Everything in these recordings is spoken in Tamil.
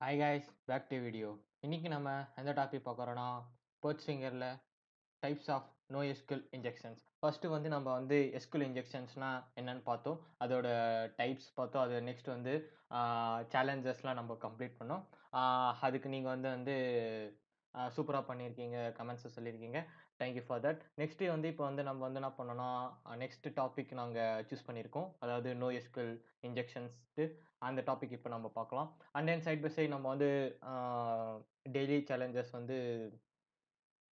Hi guys, back to video. இன்னைக்கு நம்ம எந்த டாபிக் பார்க்குறோன்னா பர்ட்ஃபிங்கரில் types of no SQL injections. First வந்து நம்ம வந்து எஸ்கியூஎல் இன்ஜெக்ஷன்ஸ்னால் என்னன்னு பார்த்தோம், அதோட டைப்ஸ் பார்த்தோம். அது நெக்ஸ்ட் வந்து சேலஞ்சஸ்லாம் நம்ம கம்ப்ளீட் பண்ணோம். அதுக்கு நீங்கள் வந்து சூப்பராக பண்ணியிருக்கீங்க, கமெண்ட்ஸை சொல்லியிருக்கீங்க. Thank you for that. நெக்ஸ்ட்டு வந்து இப்போ வந்து நம்ம வந்து என்ன பண்ணோன்னா நெக்ஸ்ட் டாபிக் நாங்கள் சூஸ் பண்ணியிருக்கோம், அதாவது நோ எஸ்கியூஎல் இன்ஜெக்ஷன்ஸ்ட்டு. அந்த டாபிக் இப்போ நம்ம பார்க்கலாம். And then side by side நம்ம வந்து டெய்லி சேலஞ்சஸ் வந்து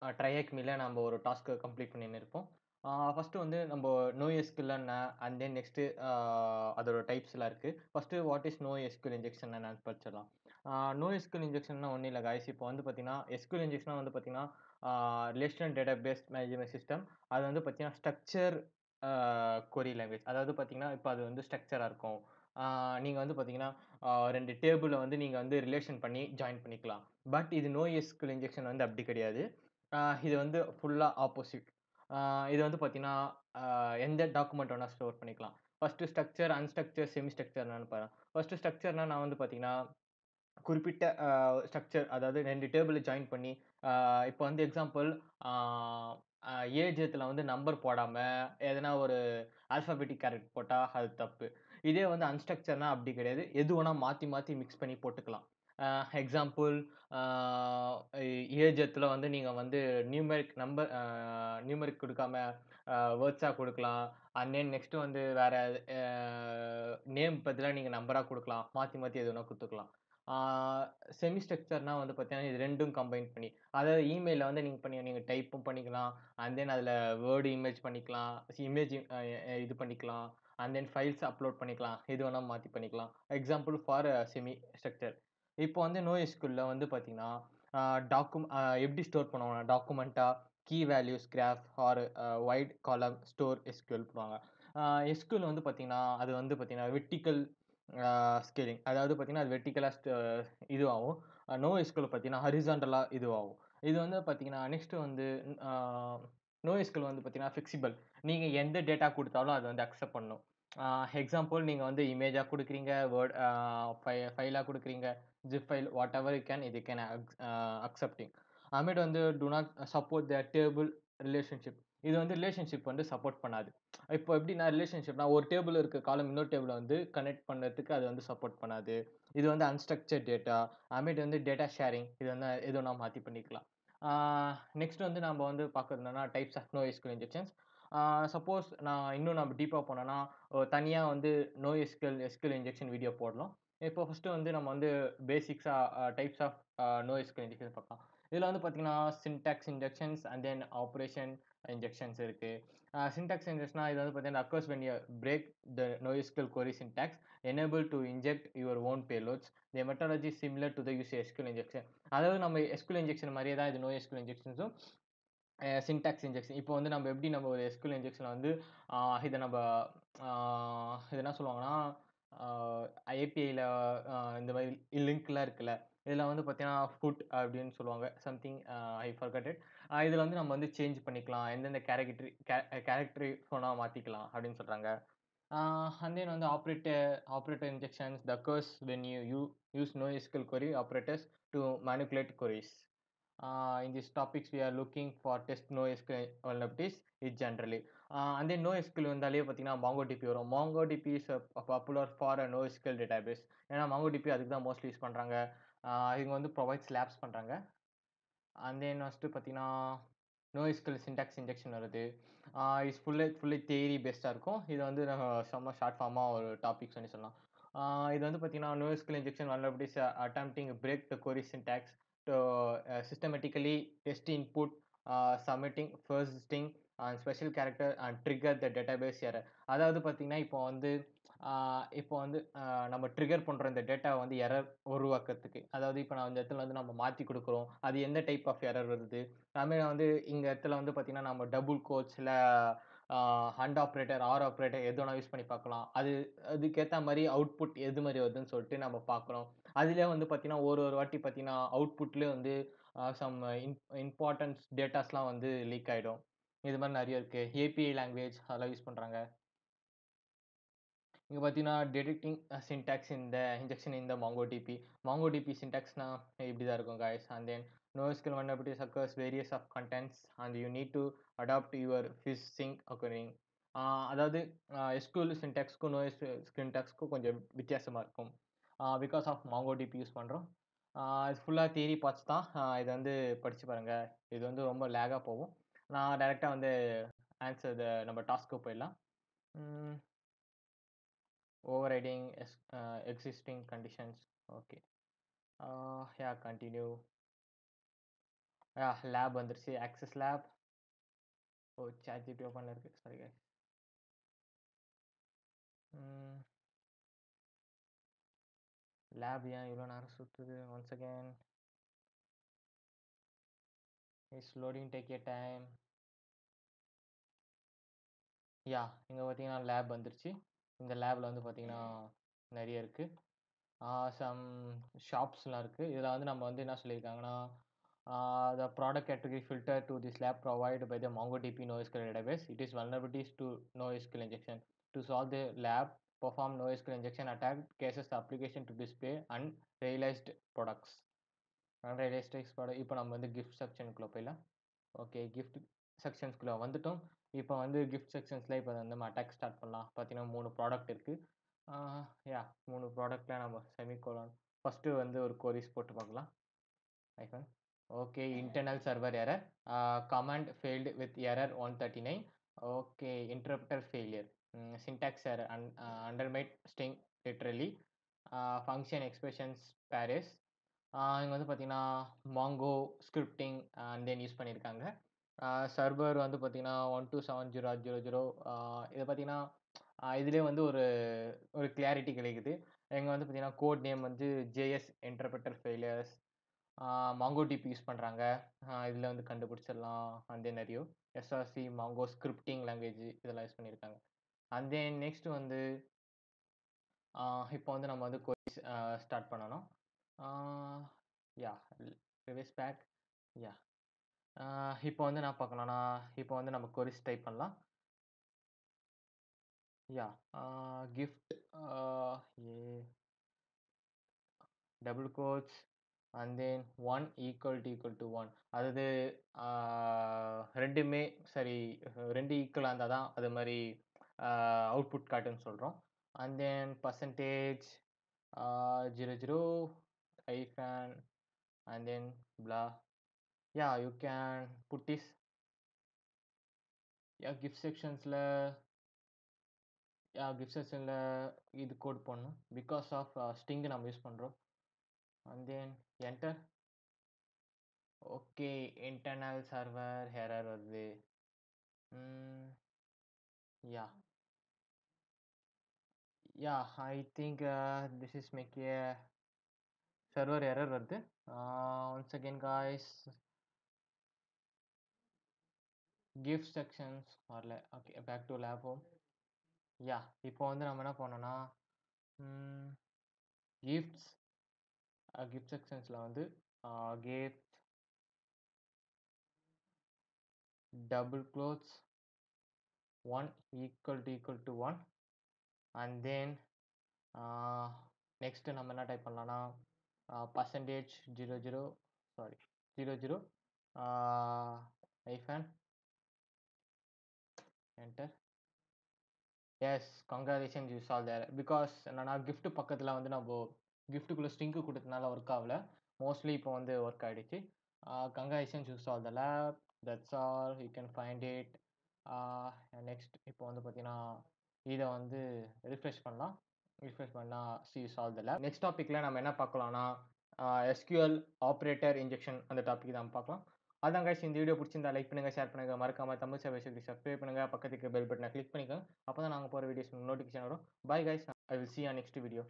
ட்ரையேக்மில நம்ம ஒரு டாஸ்க்கை கம்ப்ளீட் பண்ணின்னு இருப்போம். ஃபர்ஸ்ட்டு வந்து நம்ம NoSQL என்ன, அண்ட் தென் நெக்ஸ்ட்டு அதோட டைப்ஸ்லாம் இருக்கு. First what is NoSQL injection என்னன்னு படிச்சிடலாம். NoSQL இன்ஜெக்ஷன்னா ஒண்ணும் இல்ல காய்ஸ். இப்போ வந்து பார்த்தீங்கன்னா, SQL இன்ஜெக்ஷனா வந்து பார்த்தீங்கன்னா, ரிலேஷனல் டேட்டாபேஸ் மேனேஜ்மென்ட் சிஸ்டம். அது வந்து பார்த்தீங்கன்னா, ஸ்ட்ரக்சர் கொரி லாங்குவேஜ். அதாவது பார்த்தீங்கன்னா, இப்போ அது வந்து ஸ்ட்ரக்சரா இருக்கும். நீங்க வந்து பார்த்தீங்கன்னா, 2 டேபிள வந்து நீங்க வந்து ரிலேஷன் பண்ணி ஜாயின் பண்ணிக்கலாம். பட் இது NoSQL இன்ஜெக்ஷன் வந்து அப்படி கிடையாது. இது வந்து ஃபுல்லா ஆப்போசிட். ஆ இது வந்து பார்த்தீங்கன்னா, அ எந்த டாக்குமெண்ட் வேணா ஸ்டோர் பண்ணிக்கலாம். First structure, unstructured, semi structure என்னன்னு பாருங்க. ஃபர்ஸ்ட்டு ஸ்ட்ரக்சர்னா நான் வந்து பார்த்தீங்கன்னா, குறிப்பிட்ட ஸ்ட்ரக்சர், அதாவது 2 டேபிள ஜாயின் பண்ணி, அ இப்போ வந்து எக்ஸாம்பிள், ஆ அ ஏஜத்துல வந்து நம்பர் போடாம, எதனா ஒரு ஆல்பாபெட்டிக் கேரக்டர் போட்டா அது தப்பு. இதே வந்து அன்ஸ்ட்ரக்சர்னா அப்படி கிடையாது. எது வேணா மாத்தி மாத்தி மிக்ஸ் பண்ணி போட்டுக்கலாம். அ எக்ஸாம்பிள், ஆ ஏஜத்துல வந்து நீங்க வந்து நியூமெரிக் குடுக்காம வேர்ட்ஸா குடுக்கலாம். அண்ட் தென் நெக்ஸ்ட் வந்து வேற அ நேம் பதிலா நீங்க நம்பரா குடுக்கலாம். மாத்தி மாத்தி எது வேணா குடுத்துக்கலாம். ஆ செமி ஸ்ட்ரக்சர்னா வந்து பார்த்தீங்கன்னா, இது 2ம் கம்பைன் பண்ணி, அதாவது இமெயில்ல வந்து நீங்க டைப்பும் பண்ணிக்கலாம். அண்ட் தென் அதில வேர்ட் இமேஜ் பண்ணிக்கலாம். இமேஜ் இது பண்ணிக்கலாம். அண்ட் தென் ஃபைல்ஸ் அப்லோட் பண்ணிக்கலாம். எது வேணா மாத்தி பண்ணிக்கலாம். Example for semi structure. இப்போ வந்து NoSQLல வந்து பார்த்தீங்கன்னா, அ எப்படி ஸ்டோர் பண்ணுவாங்கன்னா, டாக்குமெண்ட்டா, key values graph or wide column store SQL பண்ணுவாங்க. எஸ்கியூஎல் வந்து பார்த்தீங்கன்னா, அது வந்து பார்த்தீங்கன்னா வெர்டிக்கல் ஸ்கேலிங். அதாவது பார்த்தீங்கன்னா, அது வெர்டிகலா இதுவாகும். NoSQL பார்த்தீங்கன்னா, ஹாரிசான்டலா இதுவாகும். இது வந்து பார்த்தீங்கன்னா, நெக்ஸ்ட் வந்து அ NoSQL வந்து பார்த்தீங்கன்னா, ஃப்ளெக்சிபிள். நீங்க எந்த டேட்டா குடுத்தாலும் அது வந்து அக்செப்ட் பண்ணும். அ எக்ஸாம்பிள், நீங்க வந்து இமேஜா குடுக்குறீங்க, வேர்ட் ஃபைலா குடுக்குறீங்க, zip file, whatever you can, இது கேன் அக்செப்டிங். அப்புறமேட்டு வந்து do not support the table relationship. இது வந்து ரிலேஷன்ஷிப் வந்து சப்போர்ட் பண்ணாது. இப்போ எப்படின்னா, ரிலேஷன்ஷிப்னா ஒரு டேபிள்ல இருக்க காலம் இன்னொரு டேபிள வந்து கனெக்ட் பண்றதுக்கு அது வந்து சப்போர்ட் பண்ணாது. இது வந்து அன்ஸ்ட்ரக்சர்ட் டேட்டா. அப்புறமேட்டு வந்து டேட்டா ஷேரிங். இது வந்து எது வேணா மாத்தி பண்ணிக்கலாம். ஆ நெக்ஸ்ட் வந்து நம்ம வந்து பார்க்கறது என்னன்னா, types of NoSQL injections. Suppose இன்னும் நம்ம டீப்பா போனோம்னா, தனியா வந்து எஸ்கியூஎல் இன்ஜெக்ஷன் வீடியோ போடலாம். இப்போ ஃபர்ஸ்ட்டு வந்து நம்ம வந்து பேசிக்ஸா டைப்ஸ் ஆஃப் NoSQL இன்ஜெக்ஷன் பார்க்கலாம். இதுல வந்து பார்த்தீங்கன்னா, syntax injections and then operation injections இருக்கு. சின்டாக்ஸ் இன்ஜெக்ஷன்னா இது வந்து பார்த்தீங்கன்னா, occurs when you break the NoSQL query syntax, enable to inject your own payloads. The methodology is similar to the use SQL injection. அதாவது நம்ம SQL இன்ஜெக்ஷன் மாரியே தான் இது NoSQL இன்ஜெக்ஷன்ஸும் சின்டாக்ஸ் இன்ஜெக்ஷன். இப்போ வந்து நம்ம எப்படி நம்ம ஒரு எஸ்கியூஎல் இன்ஜெக்ஷன்ல வந்து ஆ இத நம்ப ஆ இது என்ன சொல்லுவாங்கன்னா, ஆ ஏபிஐல இந்த மாரி லிங்க்லாம் இருக்குல்ல. இதுல வந்து பார்த்தீங்கன்னா, ஃபுட் அப்படின்னு சொல்லுவாங்க. Something I forgot it. இதுல வந்து நம்ம வந்து சேஞ்ச் பண்ணிக்கலாம். எந்தெந்த கேரக்டர் ஃபோனா மாத்திக்கலாம் அப்படின்னு சொல்றாங்க. And then on the operator injections, the occurs when you use NoSQL query operators to manipulate queries. In these topics, we are looking for test NoSQL vulnerabilities is generally. And then NoSQL வந்தாலே பார்த்தீங்கன்னா MongoDB வரும். MongoDB is popular for a NoSQL database. ஏன்னா MongoDB அதுக்கு தான் மோஸ்ட்லி யூஸ் பண்றாங்க. இவங்க வந்து ப்ரொவைட்ஸ் லேப்ஸ் பண்றாங்க. அண்ட் தென் ஃபர்ஸ்ட்டு பார்த்தீங்கன்னா, NoSQL சின்டாக்ஸ் இன்ஜெக்ஷன் வருது. இட்ஸ் ஃபுல்லி தியரி பேஸ்டா இருக்கும். இது வந்து நம்ம செம்ம ஷார்ட் ஃபார்மா ஒரு டாபிக் சொல்லலாம். இது வந்து பார்த்தீங்கன்னா, NoSQL injection vulnerabilities attempting to break the query syntax to systematically test input, submitting first string and special character and trigger the database error. அதாவது பார்த்தீங்கன்னா, இப்போ வந்து நம்ம ட்ரிகர் பண்றோம் இந்த டேட்டாவ வந்து எரர் உருவாக்கத்துக்கு. அதாவது இப்ப நான் இந்த இடத்துல வந்து நம்ம மாத்தி குடுக்குறோம். அது எந்த டைப் ஆஃப் எரர் வருது. அதுமாரி வந்து இந்த இடத்துல வந்து பார்த்தீங்கன்னா, நம்ம டபுள் கோட்ஸ் இல்ல அண்ட் ஆப்பரேட்டர், ஆர் ஆப்பரேட்டர் எது வேணா யூஸ் பண்ணி பார்க்கலாம். அதுக்கேத்த மாரி அவுட்புட் எது மாரி வருதுன்னு சொல்லிட்டு நம்ம பார்க்குறோம். அதிலயே வந்து பார்த்தீங்கன்னா, ஒரு ஒரு வாட்டி பார்த்தீங்கன்னா, அவுட்புட்லயே வந்து சம் இம்பார்ட்டன்ட் டேட்டாஸ்லாம் வந்து லீக் ஆயிடும். இது மாரி நெறைய இருக்கு. ஏபிஐ லாங்குவேஜ் அதெல்லாம் யூஸ் பண்றாங்க. இங்க பார்த்தீங்கன்னா, டிடெக்டிங் சின்டாக்ஸ் இன் த இன்ஜெக்ஷன் இன் த MongoDB. MongoDB சின்டாக்ஸ்னா இப்படி தான் இருக்கும் guys. And then NoSQL vulnerabilities occurs various of contents and you need to adopt your phishing occurring. அதாவது SQL சின்டாக்ஸ்க்கும் NoSQL சின்டாக்ஸ்க்கும் கொஞ்சம் வித்தியாசமா இருக்கும். பிகாஸ் ஆஃப் MongoDB யூஸ் பண்றோம். இது ஃபுல்லா தியரி பார்ட்ஸ் தான். இத வந்து படிச்சு பாருங்க. இது வந்து ரொம்ப லேகா போகும். நான் டைரக்ட்டா வந்து நம்ம டாஸ்க்கு போயிடலாம். ம். Overriding existing conditions. Okay. Yeah, continue. Yeah, lab வந்துருச்சு. Access lab. ஓ, ChatGPT ஓப்பன்ல இருக்கு. Sorry guys. லேப் ஏன் இவ்வளோ நேரம் சுத்துது? Once again. It's loading, take your time. Yeah, இங்க பார்த்தீங்கன்னா லேப் வந்துருச்சு. இந்த லேப்ல வந்து பார்த்தீங்கன்னா நிறைய இருக்கு. சம் ஷாப்ஸ்லாம் இருக்கு. இதில் வந்து நம்ம வந்து என்ன சொல்லியிருக்காங்கன்னா, the product category filter to this lab provided by the MongoDB NoSQL database. It is vulnerabilities to NoSQL injection. To solve the lab, perform NoSQL injection attack cases the application to display unrealized products. Unrealized product. இப்போ நம்ம வந்து gift sectionக்குள்ள போயிடலாம். ஓகே, gift செக்ஷன்ஸ்குள்ள வந்துட்டோம். இப்போ வந்து gift செக்ஷன்ஸ்ல இப்போ வந்து நம்ம அட்டாக் ஸ்டார்ட் பண்ணலாம். பார்த்தீங்கன்னா 3 ப்ராடக்ட் இருக்கு. யா 3 ப்ராடக்ட்ல நம்ம செமிகோலன் ஃபர்ஸ்ட்டு வந்து ஒரு கோரிஸ் போட்டு பார்க்கலாம். Hyphen. Okay, internal server error. Command failed with error 139. Okay, interpreter failure. Syntax error unterminated string literally. Function expressions பேரிஸ். இங்கே வந்து பார்த்தீங்கன்னா Mongo scripting and then use பண்ணியிருக்காங்க. சர்வர் வந்து பார்த்தீங்கன்னா 127.0.0.0. இதை பார்த்தீங்கன்னா இதுலேயே வந்து ஒரு ஒரு கிளாரிட்டி கிடைக்குது. இங்கே வந்து பார்த்தீங்கன்னா கோட் நேம் வந்து JS interpreter failures. MongoDB use பண்ணுறாங்க. இதில் வந்து கண்டுபிடிச்சிடலாம். அண்ட் தென் நிறைய எஸ்ஆர்சி மாங்கோ ஸ்கிரிப்டிங் லாங்குவேஜ் இதெல்லாம் யூஸ் பண்ணியிருக்காங்க. அண்ட் தென் நெக்ஸ்ட் வந்து இப்போ வந்து நம்ம வந்து கோர்ஸ் ஸ்டார்ட் பண்ணணும். யா ரிவைஸ் பேக். யா இப்போ வந்து நான் பார்க்கலாம்னா, இப்போ வந்து நம்ம கொரிஸ் டைப் பண்ணலாம். Yeah gift double quotes and then 1 equal to 1. அதாவது ரெண்டுமே சரி, 2 ஈக்குவலாக இருந்தால் தான் அது மாதிரி அவுட்புட் காட்டுன்னு சொல்கிறோம். And then percentage 00 hyphen and then blah. Yeah, you can put this. Yeah, gift sectionsல இது கோட் பண்ணணும். பிகாஸ் ஆஃப் ஸ்ட்ரிங் நம்ம யூஸ் பண்ணுறோம். And then enter. Okay, internal server error வருது. Yeah yeah I think this is make a server error வருது. Once again guys, gift sections வரல. Okay, back to lab home. Yeah இப்போ வந்து நம்ம என்ன பண்ணோம்னா கிஃப்ட்ஸ் கிஃப்ட் செக்ஷன்ஸில் வந்து gift double clothes 1 equal to 1. And then next நம்ம என்ன டைப் பண்ணலாம்னா percentage 00 hyphen enter. Yes, congratulations you solve there. Because என்னன்னா கிஃப்ட் பக்கத்தில் வந்து நம்ம கிஃப்ட்டுக்குள்ளே ஸ்ட்ரிங்கு கொடுத்தனால ஒர்க் ஆகல. மோஸ்ட்லி இப்போ வந்து ஒர்க் ஆகிடுச்சு. Congratulations you solve the lab. That's all, you can find it. Next இப்போ வந்து பார்த்தீங்கன்னா இதை வந்து ரிஃப்ரெஷ் பண்ணலாம். ரிஃப்ரெஷ் பண்ணால் see solve the lab. Next டாப்பிக்கில் நம்ம என்ன பார்க்கலாம்னா எஸ்கியூஎல் ஆப்ரேட்டர் இன்ஜெக்ஷன் அந்த டாபிக் தான் பார்க்கலாம். அதான் guys, இந்த வீடியோ பிடிச்சிருந்தா லைக் பண்ணுங்க, ஷேர் பண்ணுங்க, மறக்காம தமிழ் சர்வீஸுக்கு சப்ஸ்கிரைப் பண்ணுங்க, பக்கத்துக்கு பெல் பட்டனை கிளிக் பண்ணிக்கோங்க. அப்போ தான் நாங்கள் போகிற வீடியோஸ் நோட்டிஃபிகேஷன் வரும். Bye guys, I will see you on next video.